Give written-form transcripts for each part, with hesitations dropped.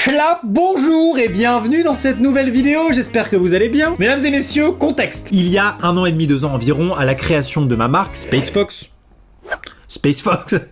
Clap, bonjour et bienvenue dans cette nouvelle vidéo, j'espère que vous allez bien. Mesdames et messieurs, contexte. Il y a 1 an et demi, 2 ans environ, à la création de ma marque, SpaceFox,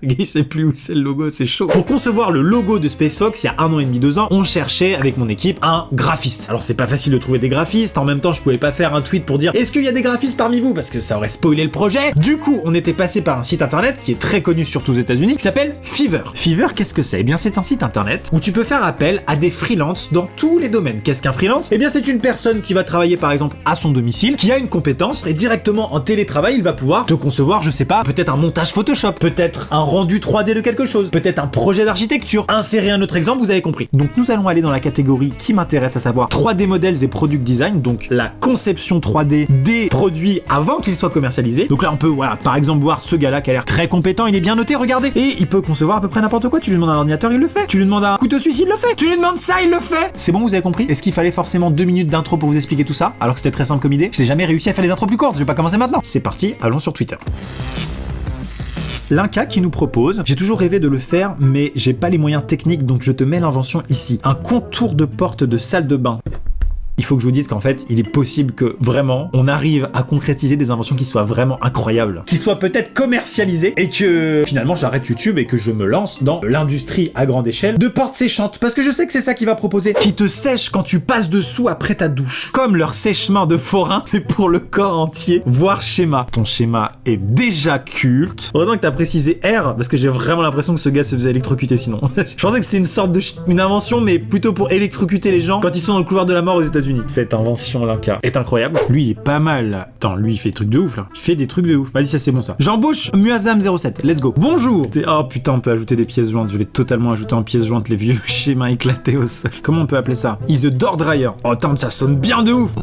il sait plus où c'est le logo, c'est chaud. Pour concevoir le logo de SpaceFox, il y a 1 an et demi, 2 ans, on cherchait avec mon équipe un graphiste. Alors c'est pas facile de trouver des graphistes, en même temps je pouvais pas faire un tweet pour dire est-ce qu'il y a des graphistes parmi vous, parce que ça aurait spoilé le projet. Du coup, on était passé par un site internet qui est très connu surtout aux États-Unis, qui s'appelle Fiverr. Fiverr, qu'est-ce que c'est? Eh bien c'est un site internet où tu peux faire appel à des freelances dans tous les domaines. Qu'est-ce qu'un freelance? Eh bien c'est une personne qui va travailler par exemple à son domicile, qui a une compétence et directement en télétravail, il va pouvoir te concevoir, je sais pas, peut-être un montage Photoshop, peut-être un rendu 3D de quelque chose, peut-être un projet d'architecture. Insérer un autre exemple, vous avez compris. Donc nous allons aller dans la catégorie qui m'intéresse, à savoir 3D models et product design, donc la conception 3D des produits avant qu'ils soient commercialisés. Donc là on peut, voilà, par exemple voir ce gars-là qui a l'air très compétent, il est bien noté, regardez. Et il peut concevoir à peu près n'importe quoi. Tu lui demandes un ordinateur, il le fait. Tu lui demandes un couteau suisse, il le fait. Tu lui demandes ça, il le fait. C'est bon, vous avez compris? Est-ce qu'il fallait forcément 2 minutes d'intro pour vous expliquer tout ça, alors que c'était très simple comme idée? Je n'ai jamais réussi à faire les intros plus courtes, je vais pas commencer maintenant. C'est parti, allons sur Twitter. L'Inca qui nous propose, j'ai toujours rêvé de le faire, mais j'ai pas les moyens techniques, donc je te mets l'invention ici. Un contour de porte de salle de bain. Il faut que je vous dise qu'en fait, il est possible que vraiment, on arrive à concrétiser des inventions qui soient vraiment incroyables, qui soient peut-être commercialisées, et que finalement j'arrête YouTube et que je me lance dans l'industrie à grande échelle de portes séchantes, parce que je sais que c'est ça qu'il va proposer, qui te sèche quand tu passes dessous après ta douche, comme leur sèche-main de forain, mais pour le corps entier, voire schéma. Ton schéma est déjà culte. Heureusement que t'as précisé R, parce que j'ai vraiment l'impression que ce gars se faisait électrocuter sinon. Je pensais que c'était une sorte de une invention, mais plutôt pour électrocuter les gens quand ils sont dans le couloir de la mort aux États-Unis. Cette invention L'Inca est incroyable. Lui il est pas mal là. Attends, lui il fait des trucs de ouf là. Il fait des trucs de ouf. Vas-y, ça c'est bon ça. J'embauche Muazam07. Let's go. Bonjour. Oh putain, on peut ajouter des pièces jointes. Je vais totalement ajouter en pièces jointes les vieux schémas éclatés au sol. Comment on peut appeler ça? Is a door dryer. Oh attends, ça sonne bien de ouf.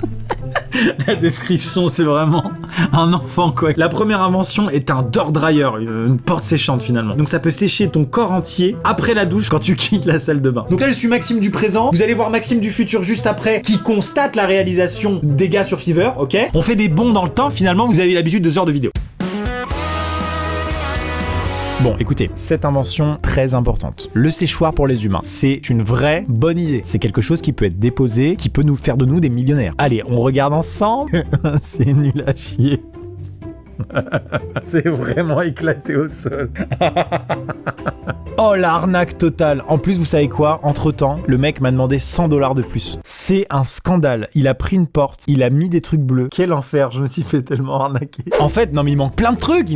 La description c'est vraiment un enfant quoi. La première invention est un door dryer, une porte séchante finalement. Donc ça peut sécher ton corps entier après la douche quand tu quittes la salle de bain. Donc là je suis Maxime du présent. Vous allez voir Maxime du futur juste après qui constate la réalisation des gars sur Fiverr, ok? On fait des bonds dans le temps, finalement vous avez l'habitude de ce genre de vidéo. Bon, écoutez, cette invention très importante, le séchoir pour les humains, c'est une vraie bonne idée. C'est quelque chose qui peut être déposé, qui peut nous faire de nous des millionnaires. Allez, on regarde ensemble. C'est nul à chier. C'est vraiment éclaté au sol. Oh l'arnaque totale. En plus vous savez quoi? Entre-temps, le mec m'a demandé $100 de plus. C'est un scandale. Il a pris une porte, il a mis des trucs bleus. Quel enfer, je me suis fait tellement arnaquer. En fait, non mais il manque plein de trucs,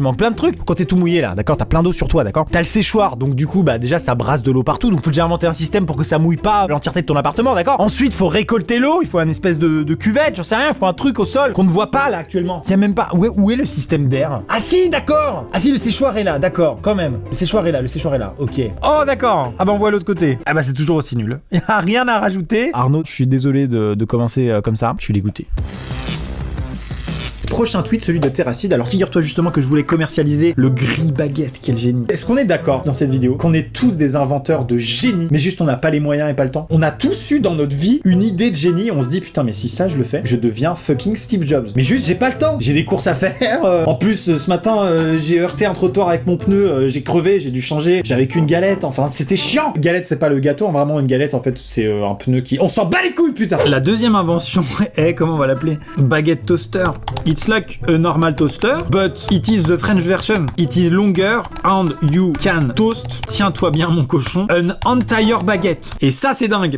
Quand t'es tout mouillé là, d'accord? T'as plein d'eau sur toi, d'accord? T'as le séchoir, donc du coup, bah déjà ça brasse de l'eau partout, donc faut déjà inventer un système pour que ça mouille pas l'entièreté de ton appartement, d'accord? Ensuite, faut récolter l'eau, il faut un espèce de cuvette, j'en sais rien, il faut un truc au sol qu'on ne voit pas là actuellement. Y a même pas. Où est le système d'air? Ah si, d'accord! Ah si, le séchoir est là, d'accord, quand même. Le séchoir est là, ok. Oh d'accord. Ah bah on voit l'autre côté. Ah bah c'est toujours aussi nul. Y a rien à rajouter. Arnaud, je suis désolé de commencer comme ça. Je suis dégoûté. Prochain tweet, celui de Terracide. Alors figure-toi justement que je voulais commercialiser le gris baguette, quel génie. Est-ce qu'on est d'accord dans cette vidéo qu'on est tous des inventeurs de génie, mais juste on n'a pas les moyens et pas le temps? On a tous eu dans notre vie une idée de génie, on se dit putain mais si ça je le fais, je deviens fucking Steve Jobs. Mais juste j'ai pas le temps, j'ai des courses à faire. En plus ce matin j'ai heurté un trottoir avec mon pneu, j'ai crevé, j'ai dû changer, j'avais qu'une galette, enfin c'était chiant. Galette c'est pas le gâteau, vraiment une galette en fait c'est un pneu qui... On s'en bat les couilles putain. La deuxième invention est, comment on va l'appeler? Baguette toaster. It's like a normal toaster, but it is the French version. It is longer and you can toast, tiens-toi bien mon cochon, an entire baguette. Et ça c'est dingue.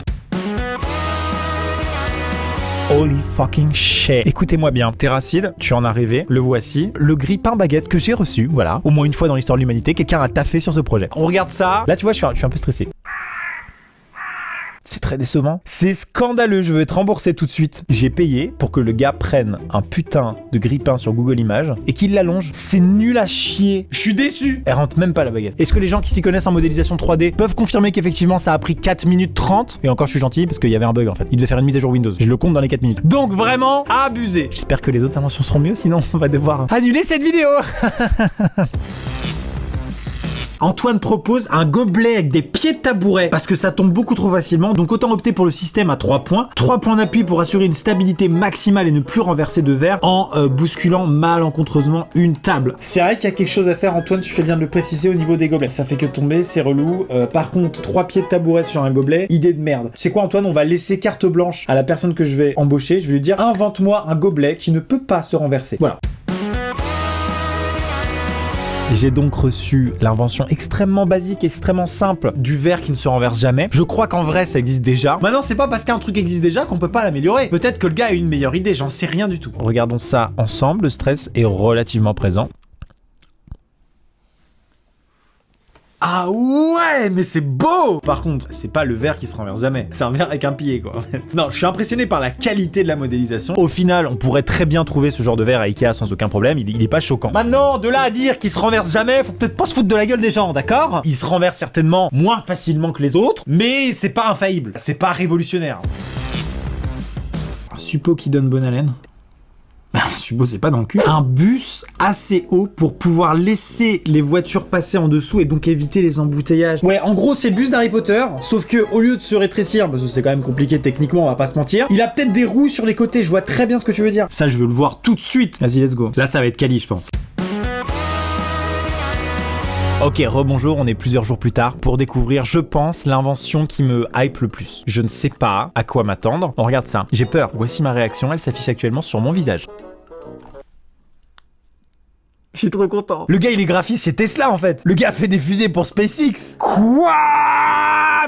Holy fucking shit. Écoutez-moi bien, Terracide, tu en as rêvé, le voici, le grille-pain baguette que j'ai reçu, voilà. Au moins une fois dans l'histoire de l'humanité, quelqu'un a taffé sur ce projet. On regarde ça, là tu vois je suis un peu stressé. C'est très décevant. C'est scandaleux, je veux être remboursé tout de suite. J'ai payé pour que le gars prenne un putain de grille-pain sur Google Images et qu'il l'allonge. C'est nul à chier. Je suis déçu. Elle rentre même pas la baguette. Est-ce que les gens qui s'y connaissent en modélisation 3D peuvent confirmer qu'effectivement ça a pris 4 minutes 30? Et encore je suis gentil parce qu'il y avait un bug en fait. Il devait faire une mise à jour Windows. Je le compte dans les 4 minutes. Donc vraiment, abusé. J'espère que les autres inventions seront mieux, sinon on va devoir annuler cette vidéo. Antoine propose un gobelet avec des pieds de tabouret parce que ça tombe beaucoup trop facilement, donc autant opter pour le système à 3 points. 3 points d'appui pour assurer une stabilité maximale et ne plus renverser de verre en bousculant malencontreusement une table. C'est vrai qu'il y a quelque chose à faire, Antoine, tu fais bien de le préciser au niveau des gobelets. Ça fait que tomber, c'est relou. Par contre, 3 pieds de tabouret sur un gobelet, idée de merde. C'est quoi, Antoine? On va laisser carte blanche à la personne que je vais embaucher. Je vais lui dire, invente-moi un gobelet qui ne peut pas se renverser. Voilà. J'ai donc reçu l'invention extrêmement basique, extrêmement simple du verre qui ne se renverse jamais. Je crois qu'en vrai ça existe déjà. Maintenant c'est pas parce qu'un truc existe déjà qu'on peut pas l'améliorer. Peut-être que le gars a une meilleure idée, j'en sais rien du tout. Regardons ça ensemble, le stress est relativement présent. Ah ouais, mais c'est beau! Par contre, c'est pas le verre qui se renverse jamais. C'est un verre avec un pied, quoi, en fait. Non, je suis impressionné par la qualité de la modélisation. Au final, on pourrait très bien trouver ce genre de verre à Ikea sans aucun problème. Il est pas choquant. Maintenant, de là à dire qu'il se renverse jamais, faut peut-être pas se foutre de la gueule des gens, d'accord? Il se renverse certainement moins facilement que les autres, mais c'est pas infaillible. C'est pas révolutionnaire. Un suppôt qui donne bonne haleine. Un suppôt, c'est pas dans le cul. Un bus assez haut pour pouvoir laisser les voitures passer en dessous et donc éviter les embouteillages. Ouais, en gros, c'est le bus d'Harry Potter, sauf que au lieu de se rétrécir, parce que c'est quand même compliqué techniquement, on va pas se mentir, il a peut-être des roues sur les côtés, je vois très bien ce que tu veux dire. Ça, je veux le voir tout de suite. Vas-y, let's go. Là, ça va être quali, je pense. Ok, rebonjour, on est plusieurs jours plus tard pour découvrir, je pense, l'invention qui me hype le plus. Je ne sais pas à quoi m'attendre. On regarde ça. J'ai peur. Voici ma réaction, elle s'affiche actuellement sur mon visage. Je suis trop content. Le gars, il est graphiste chez Tesla, en fait. Le gars a fait des fusées pour SpaceX. Quoi?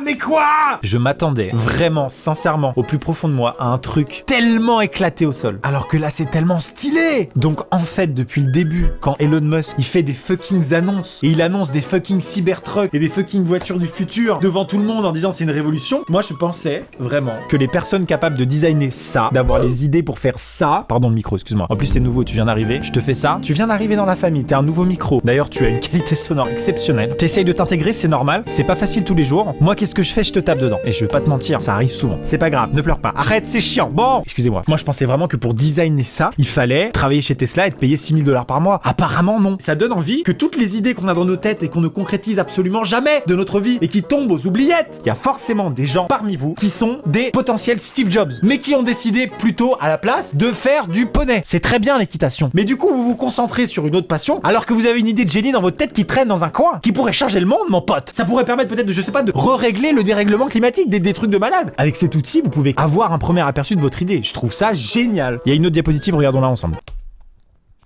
Mais quoi? Je m'attendais vraiment, sincèrement, au plus profond de moi, à un truc tellement éclaté au sol. Alors que là, c'est tellement stylé. Donc, en fait, depuis le début, quand Elon Musk, il fait des fucking annonces, et il annonce des fucking Cybertrucks et des fucking voitures du futur devant tout le monde en disant c'est une révolution, moi, je pensais vraiment que les personnes capables de designer ça, d'avoir les idées pour faire ça, pardon le micro, excuse-moi. En plus, c'est nouveau, tu viens d'arriver, je te fais ça, tu viens d'arriver dans la famille, t'as un nouveau micro. D'ailleurs, tu as une qualité sonore exceptionnelle. T'essayes de t'intégrer, c'est normal, c'est pas facile tous les jours. Moi, qu'est-ce que je fais? Je te tape dedans. Et je vais pas te mentir, ça arrive souvent. C'est pas grave, ne pleure pas. Arrête, c'est chiant. Bon, excusez-moi. Moi, je pensais vraiment que pour designer ça, il fallait travailler chez Tesla et te payer $6 000 par mois. Apparemment, non. Ça donne envie que toutes les idées qu'on a dans nos têtes et qu'on ne concrétise absolument jamais de notre vie et qui tombent aux oubliettes, il y a forcément des gens parmi vous qui sont des potentiels Steve Jobs, mais qui ont décidé plutôt à la place de faire du poney. C'est très bien l'équitation. Mais du coup, vous vous concentrez sur une autre passion alors que vous avez une idée de génie dans votre tête qui traîne dans un coin, qui pourrait changer le monde, mon pote. Ça pourrait permettre peut-être de, je sais pas, de régler le dérèglement climatique, des trucs de malade. Avec cet outil, vous pouvez avoir un premier aperçu de votre idée. Je trouve ça génial. Il y a une autre diapositive, regardons-la ensemble.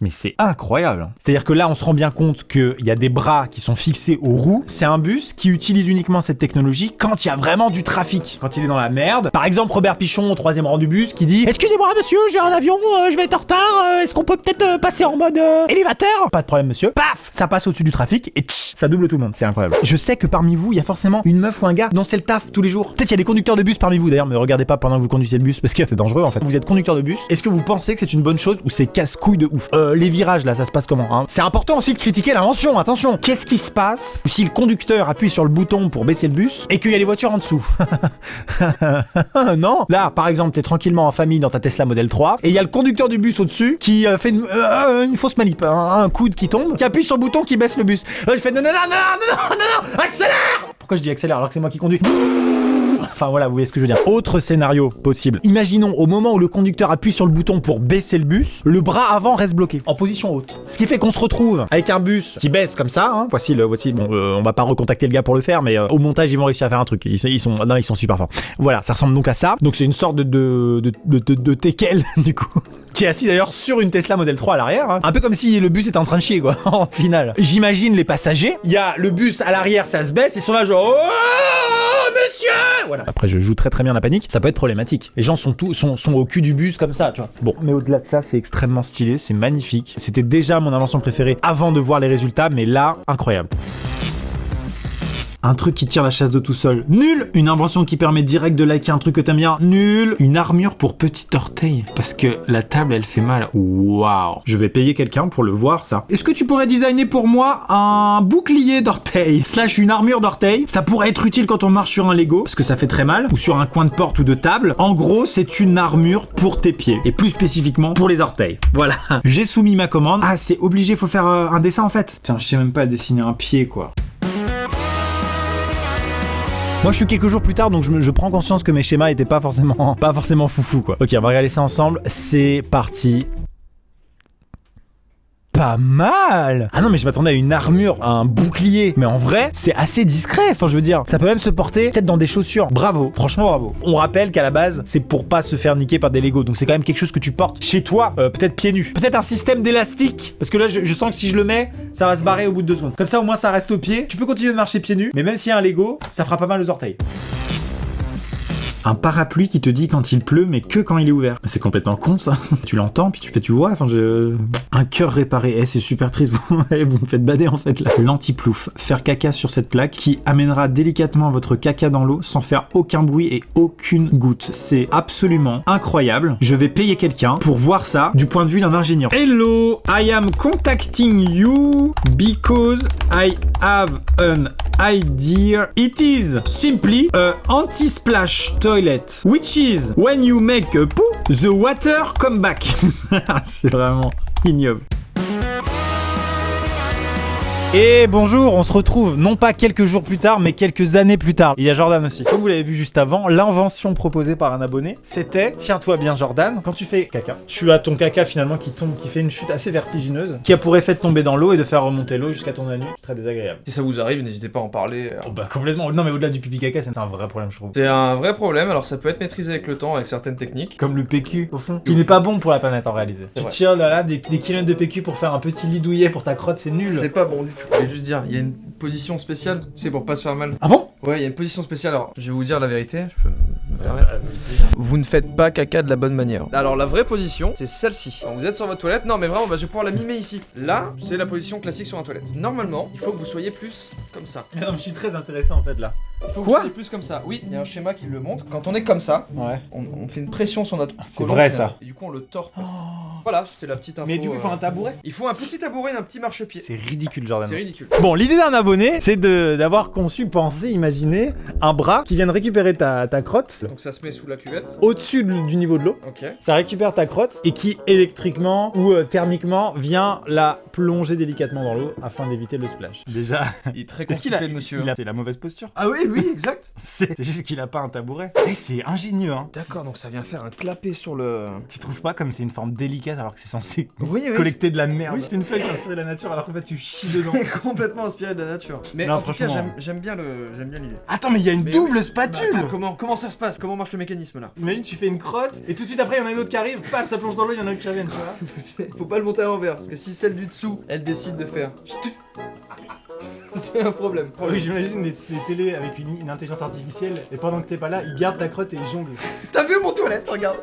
Mais c'est incroyable. C'est-à-dire que là, on se rend bien compte qu'il y a des bras qui sont fixés aux roues. C'est un bus qui utilise uniquement cette technologie quand il y a vraiment du trafic. Quand il est dans la merde. Par exemple, Robert Pichon, au 3e rang du bus, qui dit « Excusez-moi, monsieur, j'ai un avion, je vais être en retard. Est-ce qu'on peut peut-être passer en mode élévateur ?» Pas de problème, monsieur. Paf, ça passe au-dessus du trafic et tch, ça double tout le monde. C'est incroyable. Je sais que parmi vous, il y a forcément une meuf ou un gars dont c'est le taf tous les jours. Peut-être il y a des conducteurs de bus parmi vous. D'ailleurs, me regardez pas pendant que vous conduisez le bus parce que c'est dangereux en fait. Vous êtes conducteur de bus. Est-ce que vous pensez que c'est une bonne chose ou c'est casse-couille de ouf? Les virages là, ça se passe comment hein? C'est important aussi de critiquer l'invention, attention. Qu'est-ce qui se passe si le conducteur appuie sur le bouton pour baisser le bus et qu'il y a les voitures en dessous? Non. Là, par exemple, t'es tranquillement en famille dans ta Tesla Model 3 et il y a le conducteur du bus au-dessus qui fait une fausse manip, un coude qui tombe, qui appuie sur le bouton qui baisse le bus. Je fais non, accélère! Pourquoi je dis accélère alors que c'est moi qui conduis? Enfin voilà, vous voyez ce que je veux dire. Autre scénario possible. Imaginons au moment où le conducteur appuie sur le bouton pour baisser le bus, le bras avant reste bloqué, en position haute. Ce qui fait qu'on se retrouve avec un bus qui baisse comme ça. Hein. Voici. Bon, on va pas recontacter le gars pour le faire, mais au montage ils vont réussir à faire un truc. Ils sont super forts. Voilà, ça ressemble donc à ça. Donc c'est une sorte de teckel du coup. Qui est assis d'ailleurs sur une Tesla Model 3 à l'arrière. Hein. Un peu comme si le bus était en train de chier, quoi, en final. J'imagine les passagers. Il y a le bus à l'arrière, ça se baisse, ils sont là genre... Oh, monsieur! Voilà. Après, je joue très très bien la panique. Ça peut être problématique. Les gens sont au cul du bus comme ça, tu vois. Bon, mais au-delà de ça, c'est extrêmement stylé, c'est magnifique. C'était déjà mon invention préférée avant de voir les résultats, mais là, incroyable. Un truc qui tire la chasse de tout seul. Nul. Une invention qui permet direct de liker un truc que t'aimes bien. Nul. Une armure pour petit orteil. Parce que la table, elle fait mal. Waouh. Je vais payer quelqu'un pour le voir, ça. Est-ce que tu pourrais designer pour moi un bouclier d'orteil / une armure d'orteil? Ça pourrait être utile quand on marche sur un Lego, parce que ça fait très mal. Ou sur un coin de porte ou de table. En gros, c'est une armure pour tes pieds. Et plus spécifiquement, pour les orteils. Voilà. J'ai soumis ma commande. Ah, c'est obligé, faut faire un dessin en fait. Tiens, je sais même pas dessiner un pied, quoi. Moi je suis quelques jours plus tard, donc je prends conscience que mes schémas étaient pas forcément foufou quoi. Ok, on va regarder ça ensemble, c'est parti. Pas mal. Ah non mais je m'attendais à une armure, à un bouclier. Mais en vrai, c'est assez discret. Enfin je veux dire, ça peut même se porter peut-être dans des chaussures. Bravo, franchement bravo. On rappelle qu'à la base, c'est pour pas se faire niquer par des Lego. Donc c'est quand même quelque chose que tu portes chez toi, peut-être pieds nus. Peut-être un système d'élastique. Parce que là, je sens que si je le mets, ça va se barrer au bout de 2 secondes. Comme ça au moins ça reste au pied. Tu peux continuer de marcher pieds nus. Mais même s'il y a un Lego, ça fera pas mal aux orteils. Un parapluie qui te dit quand il pleut, mais que quand il est ouvert. C'est complètement con ça. Tu l'entends, puis tu vois, enfin Un cœur réparé, c'est super triste, vous me faites bader en fait là. L'antiplouf, faire caca sur cette plaque qui amènera délicatement votre caca dans l'eau sans faire aucun bruit et aucune goutte. C'est absolument incroyable. Je vais payer quelqu'un pour voir ça du point de vue d'un ingénieur. Hello, I am contacting you because I have an idea. It is simply a anti-splash toilet, which is when you make a poo, the water come back. C'est vraiment ignoble. Et bonjour, on se retrouve non pas quelques jours plus tard, mais quelques années plus tard. Il y a Jordan aussi. Comme vous l'avez vu juste avant, l'invention proposée par un abonné, c'était, tiens-toi bien Jordan, quand tu fais caca, tu as ton caca finalement qui tombe, qui fait une chute assez vertigineuse, qui a pour effet de tomber dans l'eau et de faire remonter l'eau jusqu'à ton anus. C'est très désagréable. Si ça vous arrive, n'hésitez pas à en parler. Oh bah complètement. Non mais au-delà du pipi caca, c'est un vrai problème je trouve. C'est un vrai problème, alors ça peut être maîtrisé avec le temps, avec certaines techniques. Comme le PQ au fond, qui n'est pas bon pour la planète en réalité. Tu tires là des kilomètres de PQ pour faire un petit lit douillet pour ta crotte, c'est nul. C'est pas bon du tout. Je vais juste dire, il y a une position spéciale, tu sais, pour pas se faire mal. Ah bon? Ouais, il y a une position spéciale. Alors, je vais vous dire la vérité, je peux me permettre. Vous ne faites pas caca de la bonne manière. Alors, la vraie position, c'est celle-ci. Quand vous êtes sur votre toilette, non mais vraiment, je vais pouvoir la mimer ici. Là, c'est la position classique sur un toilette. Normalement, il faut que vous soyez plus comme ça. Non, mais je suis très intéressé en fait là. Il faut que vous soyez plus comme ça. Oui, il y a un schéma qui le montre. Quand on est comme ça, ouais. on fait une pression sur notre c'est vrai ça. Et du coup, on le tord. Voilà, c'était la petite info. Mais du coup, il faut un tabouret. Il faut un petit tabouret et un petit marchepied. C'est ridicule, Jordan. C'est ridicule. Bon, l'idée d'un abonné, c'est d'avoir conçu, pensé, imaginé un bras qui vienne récupérer ta crotte. Donc ça se met sous la cuvette. Au-dessus du niveau de l'eau. Ok. Ça récupère ta crotte et qui électriquement ou thermiquement vient la plonger délicatement dans l'eau afin d'éviter le splash. Déjà, il est très constipé le monsieur. C'est la mauvaise posture. Ah oui, oui, exact. C'est juste qu'il a pas un tabouret. Et c'est ingénieux, hein. D'accord, donc ça vient faire un clapet sur le... Tu trouves pas comme c'est une forme délicate alors que c'est censé oui, collecter de la merde. Oui, c'est une feuille inspirée de la nature alors qu'en fait tu chies dedans. C'est complètement inspiré de la nature. Mais non, en tout cas, j'aime bien l'idée. Attends, mais il y a une double spatule. Bah, attends, comment ça se passe? Comment marche le mécanisme là? Imagine, tu fais une crotte et tout de suite après, il y en a une autre qui arrive, paf, ça plonge dans l'eau, il y en a une qui revient, tu vois. Faut pas le monter à l'envers parce que si celle du dessous, elle décide de faire... C'est un problème. Oui, j'imagine des télés avec une intelligence artificielle et pendant que t'es pas là, ils gardent ta crotte et ils jonglent. T'as vu mon toilette? Regarde.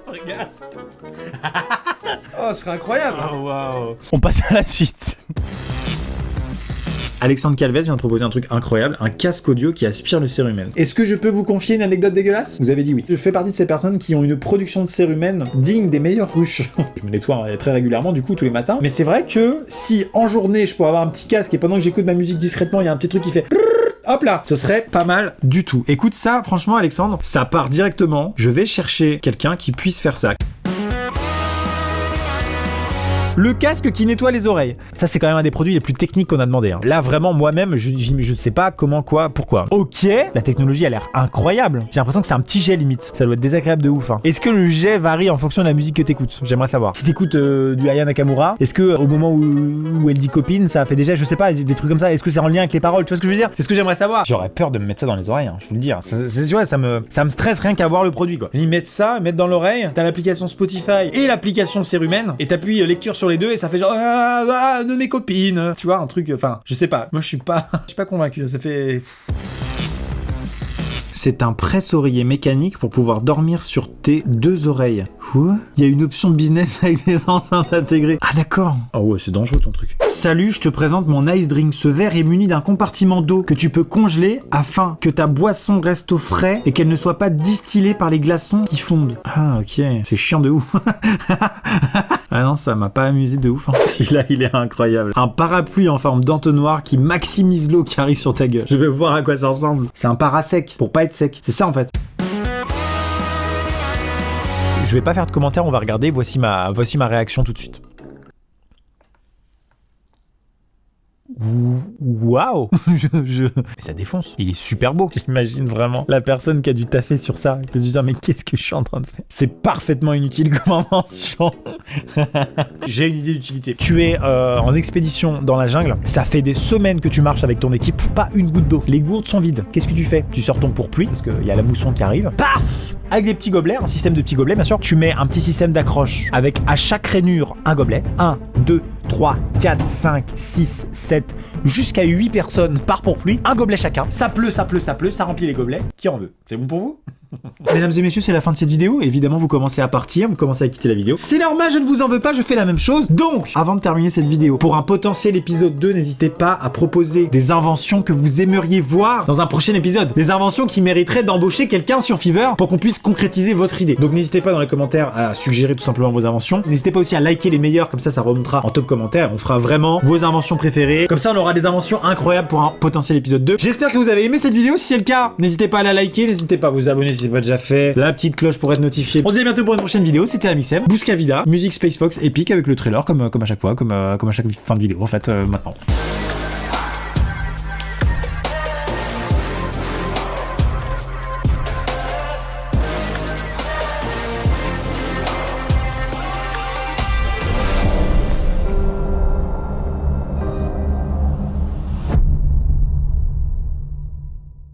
Oh, ce serait incroyable. Oh waouh. On passe à la suite. Alexandre Calvez vient de proposer un truc incroyable, un casque audio qui aspire le cérumen. Est-ce que je peux vous confier une anecdote dégueulasse? Vous avez dit oui. Je fais partie de ces personnes qui ont une production de cérumen digne des meilleures ruches. Je me nettoie très régulièrement du coup tous les matins, mais c'est vrai que si en journée je pourrais avoir un petit casque et pendant que j'écoute ma musique discrètement il y a un petit truc qui fait hop là, ce serait pas mal du tout. Écoute ça, franchement Alexandre, ça part directement. Je vais chercher quelqu'un qui puisse faire ça. Le casque qui nettoie les oreilles. Ça, c'est quand même un des produits les plus techniques qu'on a demandé. Hein. Là, vraiment, moi-même, je ne sais pas comment, quoi, pourquoi. Ok, la technologie a l'air incroyable. J'ai l'impression que c'est un petit jet limite. Ça doit être désagréable de ouf. Hein. Est-ce que le jet varie en fonction de la musique que t'écoutes? J'aimerais savoir. Si t'écoutes du Aya Nakamura, est-ce que au moment où elle dit copine, ça fait déjà, je sais pas, des trucs comme ça. Est-ce que c'est en lien avec les paroles? Tu vois ce que je veux dire? C'est ce que j'aimerais savoir. J'aurais peur de me mettre ça dans les oreilles. Hein, je vous le dis. Hein. Ça me stresse rien qu'à voir le produit, quoi. Ils mettent ça, mettre dans l'oreille. T'as l'application Spotify et l'application Cérumen et t'appuies lecture sur les deux et ça fait genre de mes copines, tu vois, un truc, enfin, je sais pas, moi je suis pas convaincu, ça fait... C'est un presse-oreiller mécanique pour pouvoir dormir sur tes deux oreilles. Quoi? Il y a une option business avec des enceintes intégrées. Ah d'accord. Oh ouais, c'est dangereux ton truc. Salut, je te présente mon ice drink. Ce verre est muni d'un compartiment d'eau que tu peux congeler afin que ta boisson reste au frais et qu'elle ne soit pas distillée par les glaçons qui fondent. Ah ok, c'est chiant de ouf. Ah non, ça m'a pas amusé de ouf. Hein. Celui-là, il est incroyable. Un parapluie en forme d'entonnoir qui maximise l'eau qui arrive sur ta gueule. Je vais voir à quoi ça ressemble. C'est un parasec pour pas être sec. C'est ça en fait. Je vais pas faire de commentaires, on va regarder. Voici ma réaction tout de suite. waouh. Mais ça défonce. Il est super beau. J'imagine vraiment la personne qui a dû taffer sur ça. Qui a dû dire mais qu'est-ce que je suis en train de faire? C'est parfaitement inutile comme invention. J'ai une idée d'utilité. Tu es en expédition dans la jungle. Ça fait des semaines que tu marches avec ton équipe. Pas une goutte d'eau. Les gourdes sont vides. Qu'est-ce que tu fais? Tu sors ton pourpluie parce qu'il y a la mousson qui arrive. Paf! Avec des petits gobelets, un système de petits gobelets bien sûr, tu mets un petit système d'accroche avec à chaque rainure un gobelet. 1, 2, 3, 4, 5, 6, 7, jusqu'à 8 personnes par pourpluie, un gobelet chacun. Ça pleut, ça remplit les gobelets. Qui en veut? C'est bon pour vous? Mesdames et messieurs, c'est la fin de cette vidéo. Évidemment, vous commencez à partir, vous commencez à quitter la vidéo. C'est normal, je ne vous en veux pas, je fais la même chose. Donc, avant de terminer cette vidéo, pour un potentiel épisode 2, n'hésitez pas à proposer des inventions que vous aimeriez voir dans un prochain épisode. Des inventions qui mériteraient d'embaucher quelqu'un sur Fiverr pour qu'on puisse concrétiser votre idée. Donc, n'hésitez pas dans les commentaires à suggérer tout simplement vos inventions. N'hésitez pas aussi à liker les meilleurs, comme ça remontera en top commentaire. On fera vraiment vos inventions préférées. Comme ça, on aura des inventions incroyables pour un potentiel épisode 2. J'espère que vous avez aimé cette vidéo. Si c'est le cas, n'hésitez pas à la liker, n'hésitez pas à vous abonner si c'est pas déjà fait. La petite cloche pour être notifié. On se dit à bientôt pour une prochaine vidéo. C'était Amixem, Bouscavida, musique Space Fox épique avec le trailer comme à chaque fois, comme à chaque fin de vidéo en fait maintenant.